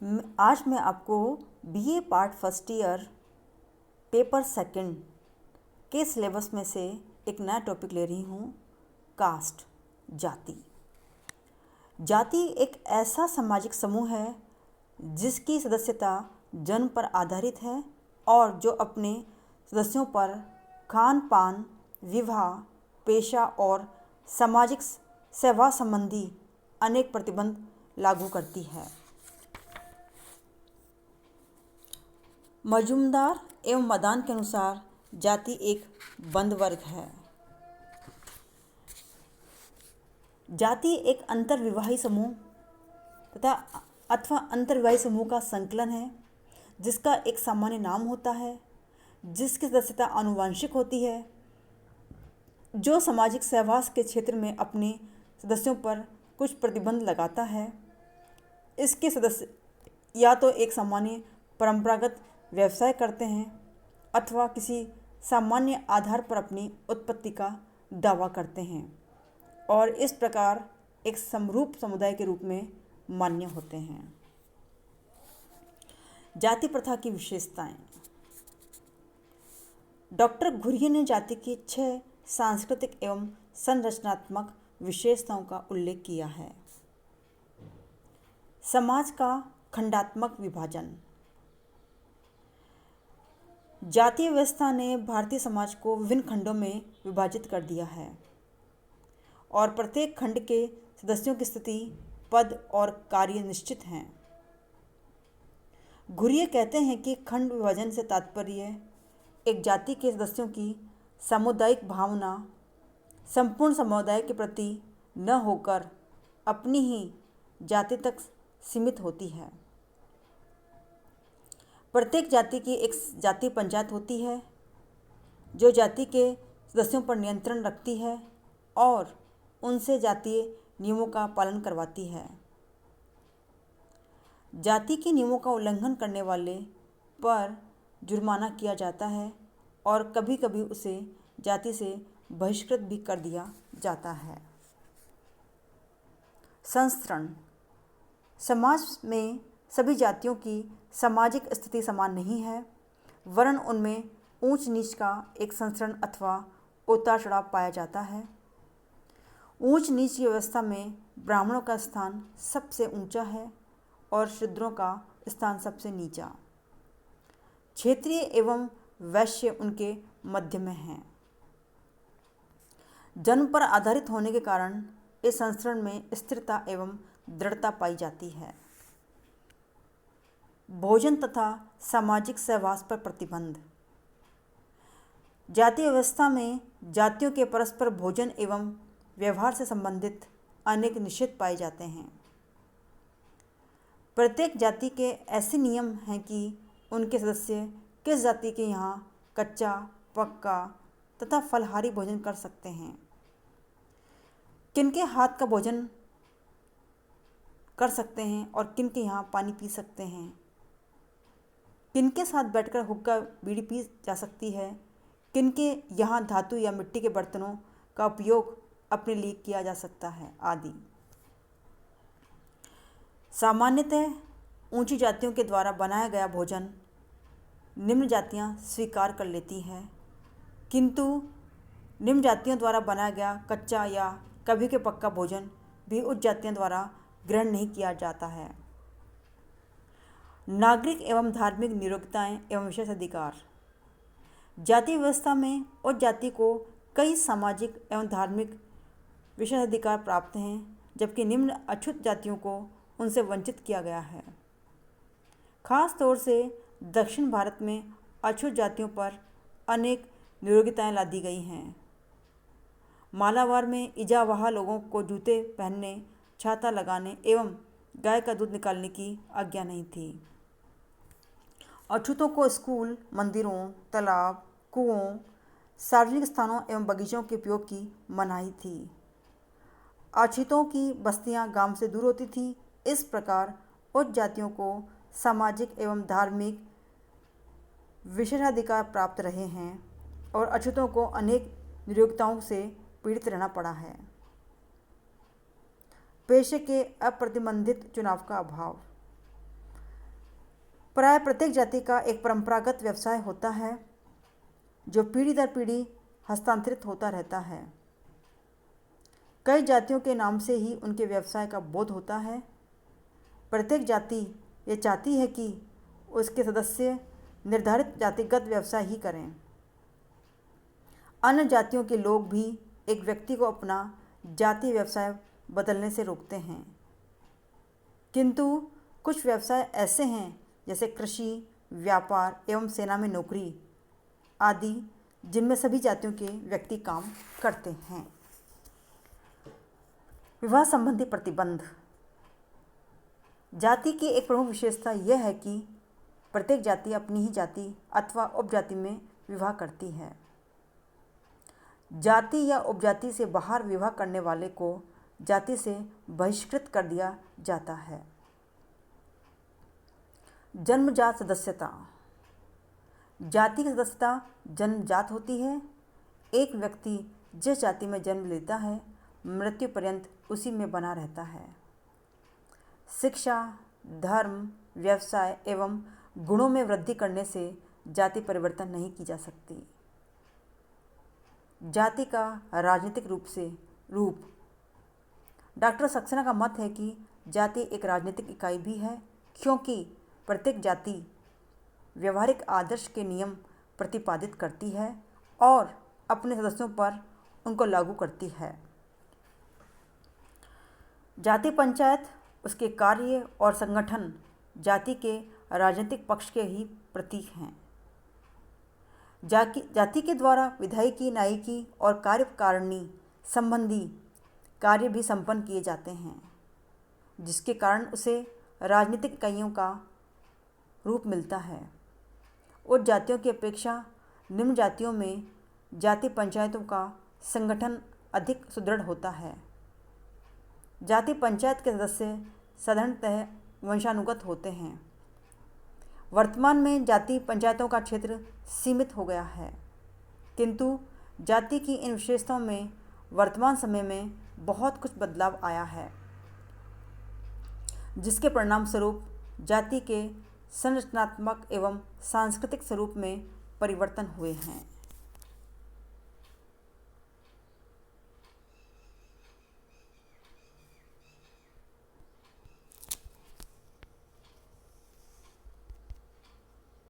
आज मैं आपको BA part first year paper second के सिलेबस में से एक नया टॉपिक ले रही हूँ, कास्ट, जाति। जाति एक ऐसा सामाजिक समूह है जिसकी सदस्यता जन्म पर आधारित है और जो अपने सदस्यों पर खान पान, विवाह, पेशा और सामाजिक सेवा संबंधी अनेक प्रतिबंध लागू करती है। मजूमदार एवं मदान के अनुसार जाति एक बंद वर्ग है। जाति एक अंतर्विवाही समूह तथा अथवा अंतर्विवाही समूह का संकलन है जिसका एक सामान्य नाम होता है, जिसकी सदस्यता आनुवंशिक होती है, जो सामाजिक सहवास के क्षेत्र में अपने सदस्यों पर कुछ प्रतिबंध लगाता है। इसके सदस्य या तो एक सामान्य परंपरागत व्यवसाय करते हैं अथवा किसी सामान्य आधार पर अपनी उत्पत्ति का दावा करते हैं और इस प्रकार एक समरूप समुदाय के रूप में मान्य होते हैं। जाति प्रथा की विशेषताएं। डॉक्टर घुरिये ने जाति की 6 सांस्कृतिक एवं संरचनात्मक विशेषताओं का उल्लेख किया है। समाज का खंडात्मक विभाजन। जातीय व्यवस्था ने भारतीय समाज को विभिन्न खंडों में विभाजित कर दिया है और प्रत्येक खंड के सदस्यों की स्थिति, पद और कार्य निश्चित हैं। घुरिये कहते हैं कि खंड विभाजन से तात्पर्य एक जाति के सदस्यों की सामुदायिक भावना संपूर्ण समुदाय के प्रति न होकर अपनी ही जाति तक सीमित होती है। प्रत्येक जाति की एक जाति पंचायत होती है जो जाति के सदस्यों पर नियंत्रण रखती है और उनसे जातीय नियमों का पालन करवाती है। जाति के नियमों का उल्लंघन करने वाले पर जुर्माना किया जाता है और कभी कभी उसे जाति से बहिष्कृत भी कर दिया जाता है। संस्करण। समाज में सभी जातियों की सामाजिक स्थिति समान नहीं है, वरन उनमें ऊंच नीच का एक संस्करण अथवा उतार चढ़ाव पाया जाता है। ऊंच नीच की व्यवस्था में ब्राह्मणों का स्थान सबसे ऊंचा है और शूद्रों का स्थान सबसे नीचा। क्षेत्रीय एवं वैश्य उनके मध्य में हैं। जन्म पर आधारित होने के कारण इस संस्करण में स्थिरता एवं दृढ़ता पाई जाती है। भोजन तथा सामाजिक सहवास पर प्रतिबंध। जातीय व्यवस्था में जातियों के परस्पर भोजन एवं व्यवहार से संबंधित अनेक निषेध पाए जाते हैं। प्रत्येक जाति के ऐसे नियम हैं कि उनके सदस्य किस जाति के यहाँ कच्चा, पक्का तथा फलहारी भोजन कर सकते हैं, किनके हाथ का भोजन कर सकते हैं और किनके यहाँ पानी पी सकते हैं, किनके साथ बैठकर हुक्का बीड़ी पी जा सकती है, किनके यहाँ धातु या मिट्टी के बर्तनों का उपयोग अपने लिए किया जा सकता है आदि। सामान्यतः ऊंची जातियों के द्वारा बनाया गया भोजन निम्न जातियाँ स्वीकार कर लेती हैं, किंतु निम्न जातियों द्वारा बनाया गया कच्चा या कभी के पक्का भोजन भी उच्च जातियों द्वारा ग्रहण नहीं किया जाता है। नागरिक एवं धार्मिक नियोक्ताएं एवं विशेष अधिकार। जाति व्यवस्था में उच्च जाति को कई सामाजिक एवं धार्मिक विशेष अधिकार प्राप्त हैं, जबकि निम्न अछूत जातियों को उनसे वंचित किया गया है। खास तौर से दक्षिण भारत में अछूत जातियों पर अनेक नियोक्ताएं लादी गई हैं। मालाबार में इजावाहा लोगों को जूते पहनने, छाता लगाने एवं गाय का दूध निकालने की आज्ञा नहीं थी। अछूतों को स्कूल, मंदिरों, तालाब, कुओं, सार्वजनिक स्थानों एवं बगीचों के उपयोग की मनाही थी। अछूतों की बस्तियां गांव से दूर होती थी। इस प्रकार उच्च जातियों को सामाजिक एवं धार्मिक विशेषाधिकार प्राप्त रहे हैं और अछूतों को अनेक नियोक्ताओं से पीड़ित रहना पड़ा है। पेशे के अप्रतिबंधित चुनाव का अभाव। प्राय प्रत्येक जाति का एक परंपरागत व्यवसाय होता है जो पीढ़ी दर पीढ़ी हस्तांतरित होता रहता है। कई जातियों के नाम से ही उनके व्यवसाय का बोध होता है। प्रत्येक जाति ये चाहती है कि उसके सदस्य निर्धारित जातिगत व्यवसाय ही करें। अन्य जातियों के लोग भी एक व्यक्ति को अपना जातीय व्यवसाय बदलने से रोकते हैं, किंतु कुछ व्यवसाय ऐसे हैं जैसे कृषि, व्यापार एवं सेना में नौकरी आदि, जिनमें सभी जातियों के व्यक्ति काम करते हैं। विवाह संबंधी प्रतिबंध। जाति की एक प्रमुख विशेषता यह है कि प्रत्येक जाति अपनी ही जाति अथवा उपजाति में विवाह करती है। जाति या उपजाति से बाहर विवाह करने वाले को जाति से बहिष्कृत कर दिया जाता है। जन्मजात सदस्यता। जाति की सदस्यता जन्मजात होती है। एक व्यक्ति जिस जाति में जन्म लेता है मृत्यु पर्यंत उसी में बना रहता है। शिक्षा, धर्म, व्यवसाय एवं गुणों में वृद्धि करने से जाति परिवर्तन नहीं की जा सकती। जाति का राजनीतिक रूप। डॉक्टर सक्सेना का मत है कि जाति एक राजनीतिक इकाई भी है, क्योंकि प्रत्येक जाति व्यवहारिक आदर्श के नियम प्रतिपादित करती है और अपने सदस्यों पर उनको लागू करती है। जाति पंचायत, उसके कार्य और संगठन जाति के राजनीतिक पक्ष के ही प्रतीक हैं। जाति के द्वारा विधायिकी, न्यायिकी और कार्यकारिणी संबंधी कार्य भी संपन्न किए जाते हैं, जिसके कारण उसे राजनीतिक इकाइयों का रूप मिलता है। उच्च जातियों की अपेक्षा निम्न जातियों में जाति पंचायतों का संगठन अधिक सुदृढ़ होता है। जाति पंचायत के सदस्य साधारणतः वंशानुगत होते हैं। वर्तमान में जाति पंचायतों का क्षेत्र सीमित हो गया है, किंतु जाति की इन विशेषताओं में वर्तमान समय में बहुत कुछ बदलाव आया है, जिसके परिणाम स्वरूप जाति के संरचनात्मक एवं सांस्कृतिक स्वरूप में परिवर्तन हुए हैं।